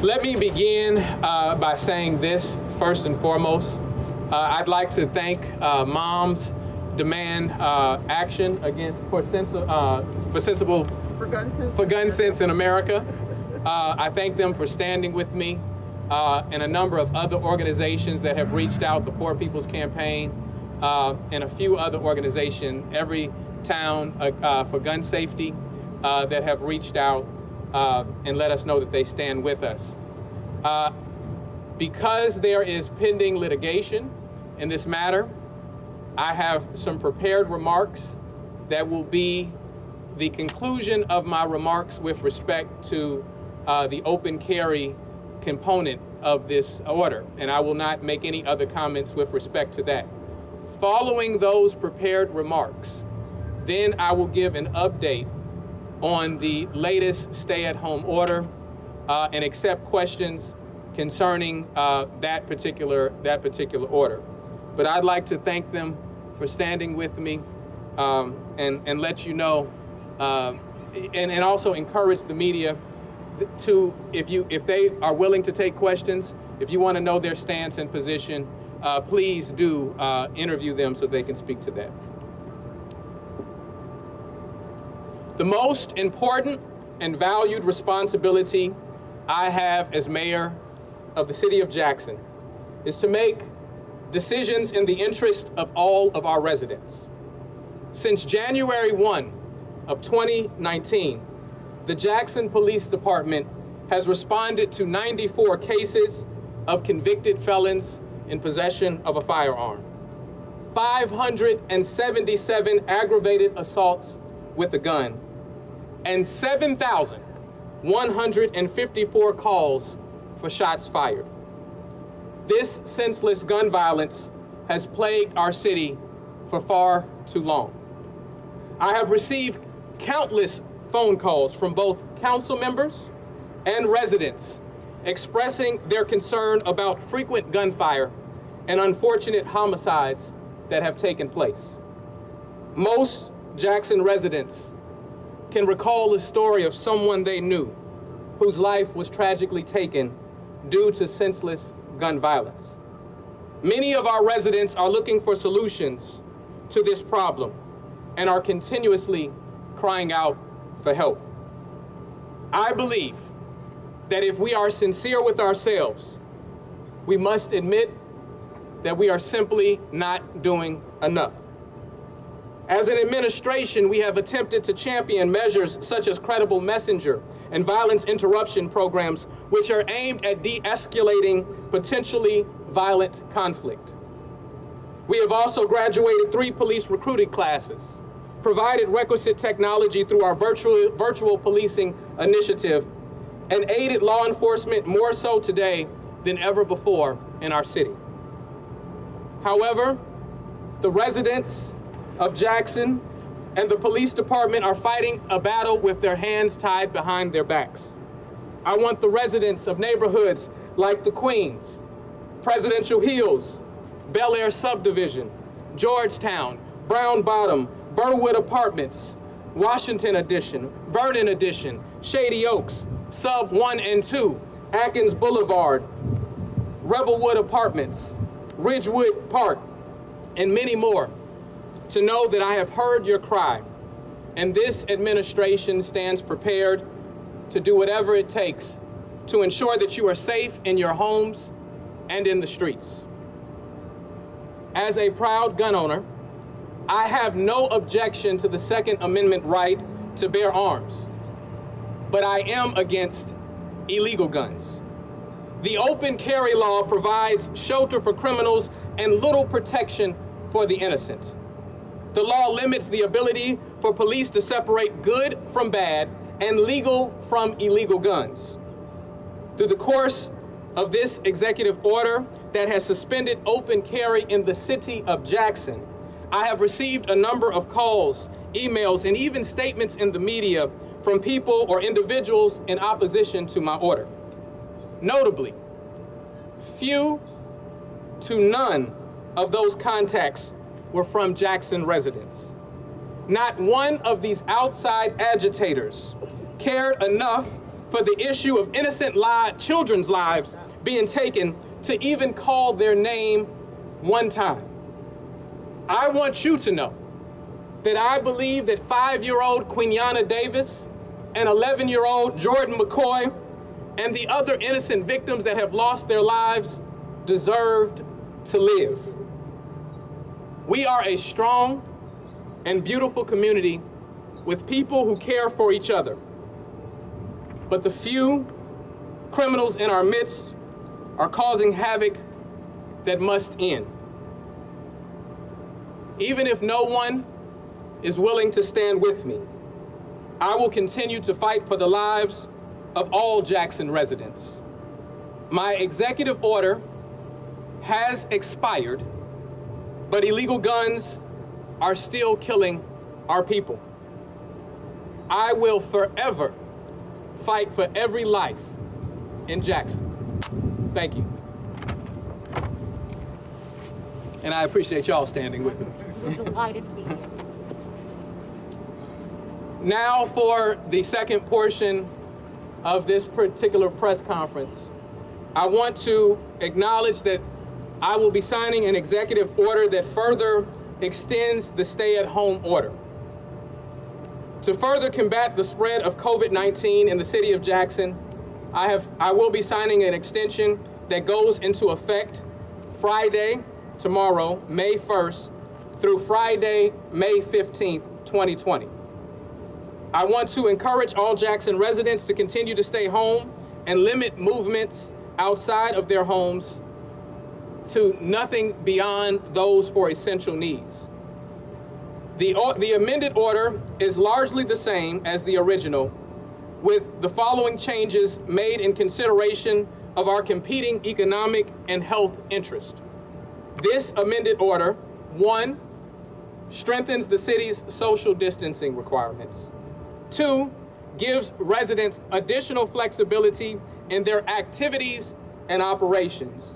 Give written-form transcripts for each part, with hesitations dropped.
Let me begin by saying this first and foremost. I'd like to thank Moms Demand Action again for gun sense in America. I thank them for standing with me and a number of other organizations that have reached out, the Poor People's Campaign, and a few other organizations, Everytown for gun safety, that have reached out and let us know that they stand with us. Because there is pending litigation in this matter, I have some prepared remarks that will be the conclusion of my remarks with respect to the open carry component of this order, and I will not make any other comments with respect to that. Following those prepared remarks, then I will give an update on the latest stay-at-home order and accept questions concerning that particular order. But I'd like to thank them for standing with me and let you know, and also encourage the media to, if they are willing to take questions, if you want to know their stance and position, please do interview them so they can speak to that. The most important and valued responsibility I have as mayor of the city of Jackson is to make decisions in the interest of all of our residents. Since January 1 of 2019, the Jackson Police Department has responded to 94 cases of convicted felons in possession of a firearm, 577 aggravated assaults with a gun, and 7,154 calls for shots fired. This senseless gun violence has plagued our city for far too long. I have received countless phone calls from both council members and residents expressing their concern about frequent gunfire and unfortunate homicides that have taken place. Most Jackson residents can recall the story of someone they knew whose life was tragically taken due to senseless gun violence. Many of our residents are looking for solutions to this problem and are continuously crying out for help. I believe that if we are sincere with ourselves, we must admit that we are simply not doing enough. As an administration, we have attempted to champion measures such as credible messenger and violence interruption programs, which are aimed at de-escalating potentially violent conflict. We have also graduated 3 police recruiting classes, provided requisite technology through our virtual policing initiative, and aided law enforcement more so today than ever before in our city. However, the residents of Jackson and the police department are fighting a battle with their hands tied behind their backs. I want the residents of neighborhoods like the Queens, Presidential Hills, Bel Air Subdivision, Georgetown, Brown Bottom, Burwood Apartments, Washington Addition, Vernon Addition, Shady Oaks, Sub 1 and 2, Atkins Boulevard, Rebelwood Apartments, Ridgewood Park, and many more, to know that I have heard your cry, and this administration stands prepared to do whatever it takes to ensure that you are safe in your homes and in the streets. As a proud gun owner, I have no objection to the Second Amendment right to bear arms, but I am against illegal guns. The open carry law provides shelter for criminals and little protection for the innocent. The law limits the ability for police to separate good from bad and legal from illegal guns. Through the course of this executive order that has suspended open carry in the city of Jackson, I have received a number of calls, emails, and even statements in the media from people or individuals in opposition to my order. Notably, few to none of those contacts were from Jackson residents. Not one of these outside agitators cared enough for the issue of innocent children's lives being taken to even call their name one time. I want you to know that I believe that 5-year-old Quinyana Davis and 11-year-old Jordan McCoy and the other innocent victims that have lost their lives deserved to live. We are a strong and beautiful community with people who care for each other. But the few criminals in our midst are causing havoc that must end. Even if no one is willing to stand with me, I will continue to fight for the lives of all Jackson residents. My executive order has expired, but illegal guns are still killing our people. I will forever fight for every life in Jackson. Thank you. And I appreciate y'all standing with me. We're delighted to be here. Now for the second portion of this particular press conference, I want to acknowledge that I will be signing an executive order that further extends the stay-at-home order. To further combat the spread of COVID-19 in the city of Jackson, I will be signing an extension that goes into effect Friday, tomorrow, May 1st, through Friday, May 15th, 2020. I want to encourage all Jackson residents to continue to stay home and limit movements outside of their homes to nothing beyond those for essential needs. The amended order is largely the same as the original, with the following changes made in consideration of our competing economic and health interests. This amended order, 1, strengthens the city's social distancing requirements. 2, gives residents additional flexibility in their activities and operations.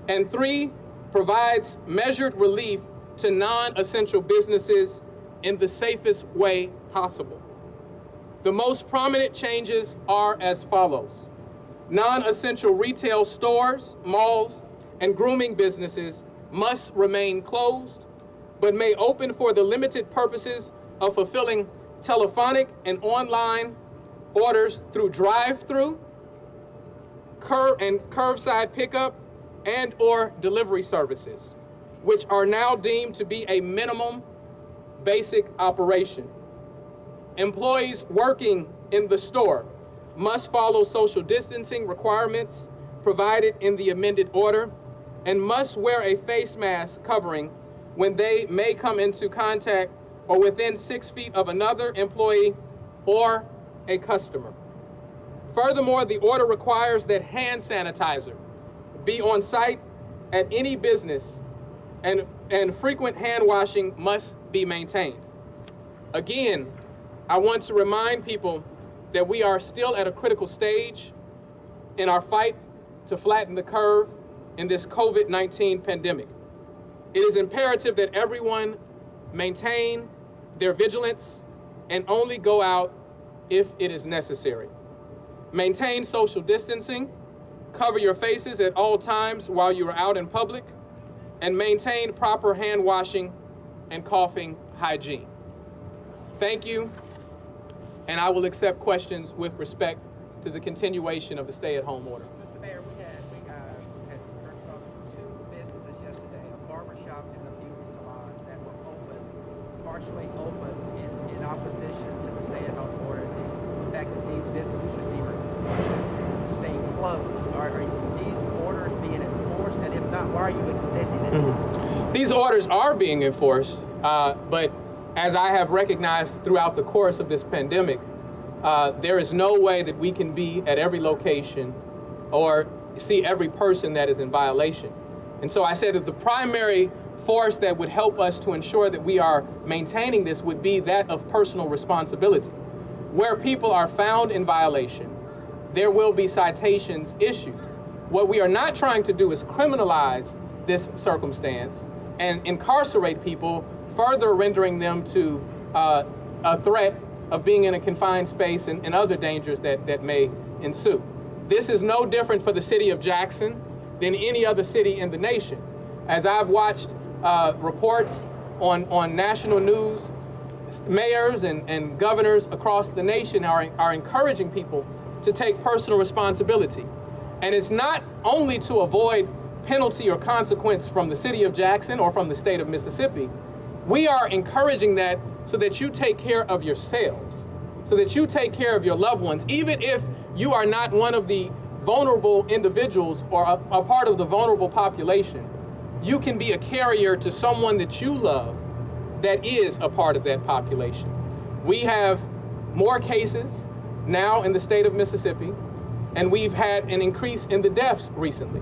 And 3, provides measured relief to non-essential businesses in the safest way possible. The most prominent changes are as follows. Non-essential retail stores, malls, and grooming businesses must remain closed, but may open for the limited purposes of fulfilling telephonic and online orders through drive-through, curbside pickup, and or delivery services, which are now deemed to be a minimum basic operation. Employees working in the store must follow social distancing requirements provided in the amended order and must wear a face mask covering when they may come into contact or within 6 feet of another employee or a customer. Furthermore, the order requires that hand sanitizer be on site at any business and frequent hand washing must be maintained. Again, I want to remind people that we are still at a critical stage in our fight to flatten the curve in this COVID-19 pandemic. It is imperative that everyone maintain their vigilance and only go out if it is necessary. Maintain social distancing, cover your faces at all times while you are out in public, and maintain proper hand washing and coughing hygiene. Thank you, and I will accept questions with respect to the continuation of the stay-at-home order. Mr. Mayor, we had heard from 2 businesses yesterday, a barber shop and a beauty salon that were open, partially open in opposition to the stay-at-home order. The fact that these businesses should be staying closed. Are these orders being enforced? And if not, why are you extending it? Mm-hmm. These orders are being enforced, but as I have recognized throughout the course of this pandemic, there is no way that we can be at every location or see every person that is in violation. And so I said that the primary force that would help us to ensure that we are maintaining this would be that of personal responsibility. Where people are found in violation, there will be citations issued. What we are not trying to do is criminalize this circumstance and incarcerate people, further rendering them to a threat of being in a confined space and other dangers that may ensue. This is no different for the city of Jackson than any other city in the nation. As I've watched reports on national news, mayors and governors across the nation are encouraging people to take personal responsibility. And it's not only to avoid penalty or consequence from the city of Jackson or from the state of Mississippi. We are encouraging that so that you take care of yourselves, so that you take care of your loved ones, even if you are not one of the vulnerable individuals or a part of the vulnerable population. You can be a carrier to someone that you love that is a part of that population. We have more cases now in the state of Mississippi, and we've had an increase in the deaths recently.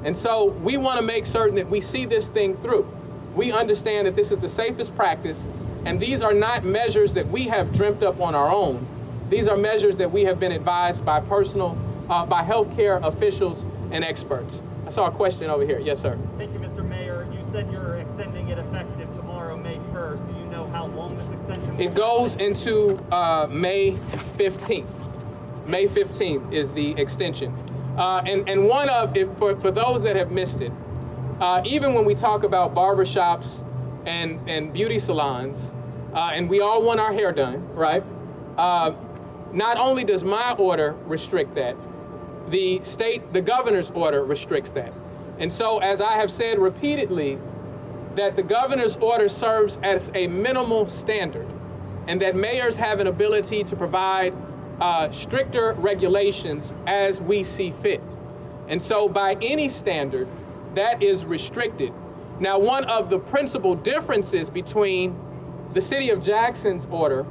And so we want to make certain that we see this thing through. We understand that this is the safest practice, and these are not measures that we have dreamt up on our own. These are measures that we have been advised by by healthcare officials and experts. I saw a question over here. Yes, sir. Thank you, Mr. Mayor. You said you're extending it effective tomorrow, May 1st. Do you know how long this extension will It goes into May 15th. May 15th is the extension. And one of it, for those that have missed it, even when we talk about barbershops and beauty salons, and we all want our hair done, right? Not only does my order restrict that, the governor's order restricts that. And so, as I have said repeatedly, that the governor's order serves as a minimal standard, and that mayors have an ability to provide stricter regulations as we see fit. And so by any standard, that is restricted. Now, one of the principal differences between the city of Jackson's order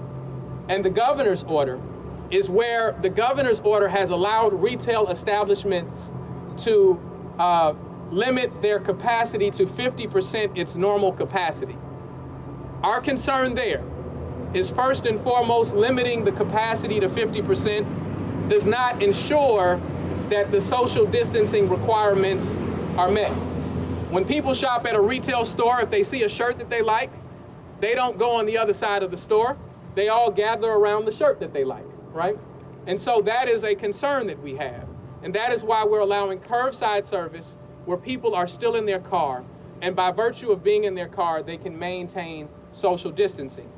and the governor's order is where the governor's order has allowed retail establishments to limit their capacity to 50% its normal capacity. Our concern there is first and foremost limiting the capacity to 50% does not ensure that the social distancing requirements are met. When people shop at a retail store, if they see a shirt that they like, they don't go on the other side of the store. They all gather around the shirt that they like, right? And so that is a concern that we have. And that is why we're allowing curbside service where people are still in their car. And by virtue of being in their car, they can maintain social distancing.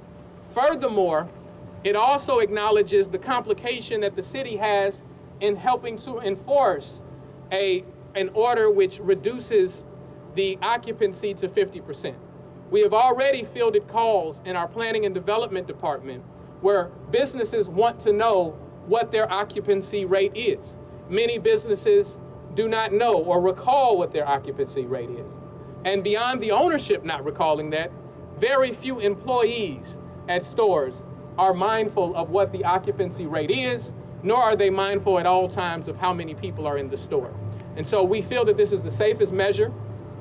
Furthermore, it also acknowledges the complication that the city has in helping to enforce an order which reduces the occupancy to 50%. We have already fielded calls in our planning and development department where businesses want to know what their occupancy rate is. Many businesses do not know or recall what their occupancy rate is. And beyond the ownership not recalling that, very few employees at stores are mindful of what the occupancy rate is, nor are they mindful at all times of how many people are in the store. And so we feel that this is the safest measure.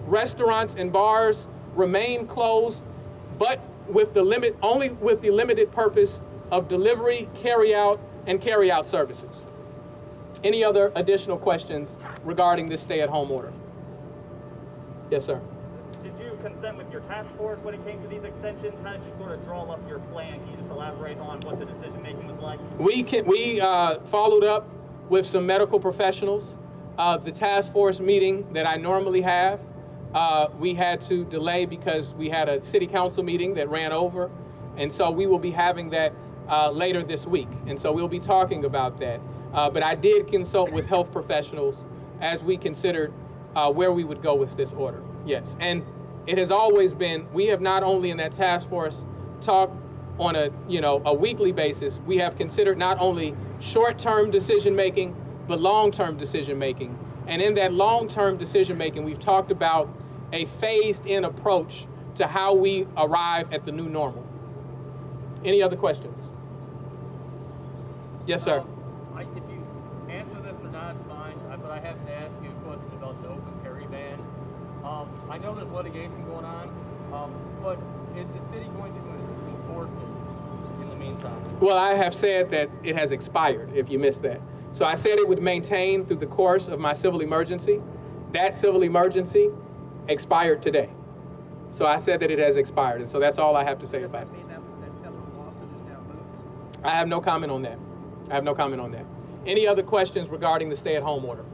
Restaurants and bars remain closed, but with the limited purpose of delivery, carry-out, and carry-out services. Any other additional questions regarding this stay-at-home order? Yes, sir. Did you consent with your task force when it came to these extensions? How did you sort of draw up your plan? Can you just elaborate on what the decision-making was like? We followed up with some medical professionals. The task force meeting that I normally have, we had to delay because we had a city council meeting that ran over. And so we will be having that later this week. And so we'll be talking about that. But I did consult with health professionals as we considered where we would go with this order. Yes. And it has always been, we have not only in that task force talked on a weekly basis, we have considered not only short-term decision-making, but long-term decision-making. And in that long-term decision-making, we've talked about a phased-in approach to how we arrive at the new normal. Any other questions? Yes, sir. If you answer this or not, it's fine, but I have to ask you a question about the open carry ban. I know there's litigation going on, but is the city going to enforce it in the meantime? Well, I have said that it has expired, if you missed that. So I said it would maintain through the course of my civil emergency. That civil emergency expired today. So I said that it has expired, and so that's all I have to say about it. Does that mean that federal lawsuit is now moot? I have no comment on that. I have no comment on that. Any other questions regarding the stay-at-home order?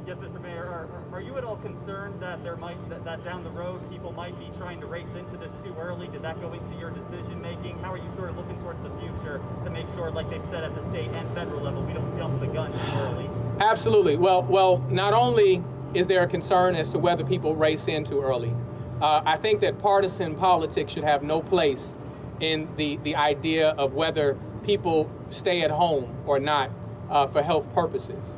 Yes, Mr. Mayor. Are you at all concerned that that down the road people might be trying to race into this too early? Did that go into your decision making? How are you sort of looking towards the future to make sure, like they've said at the state and federal level, we don't jump the gun too early? Absolutely. Well, not only is there a concern as to whether people race in too early, I think that partisan politics should have no place in the idea of whether people stay at home or not for health purposes.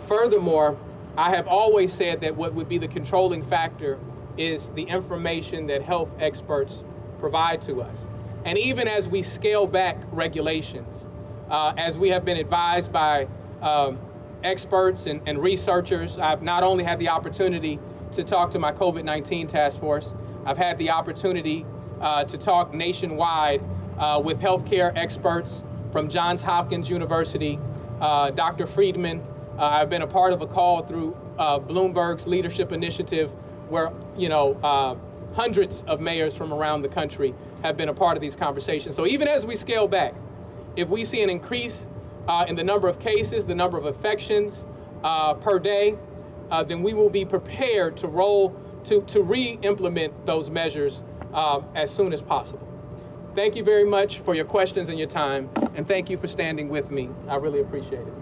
Furthermore, I have always said that what would be the controlling factor is the information that health experts provide to us. And even as we scale back regulations, as we have been advised by experts and researchers, I've not only had the opportunity to talk to my COVID-19 task force, I've had the opportunity to talk nationwide with healthcare experts from Johns Hopkins University, Dr. Friedman. I've been a part of a call through Bloomberg's leadership initiative where, hundreds of mayors from around the country have been a part of these conversations. So even as we scale back, if we see an increase in the number of cases, the number of infections per day, then we will be prepared to re-implement those measures as soon as possible. Thank you very much for your questions and your time, and thank you for standing with me. I really appreciate it.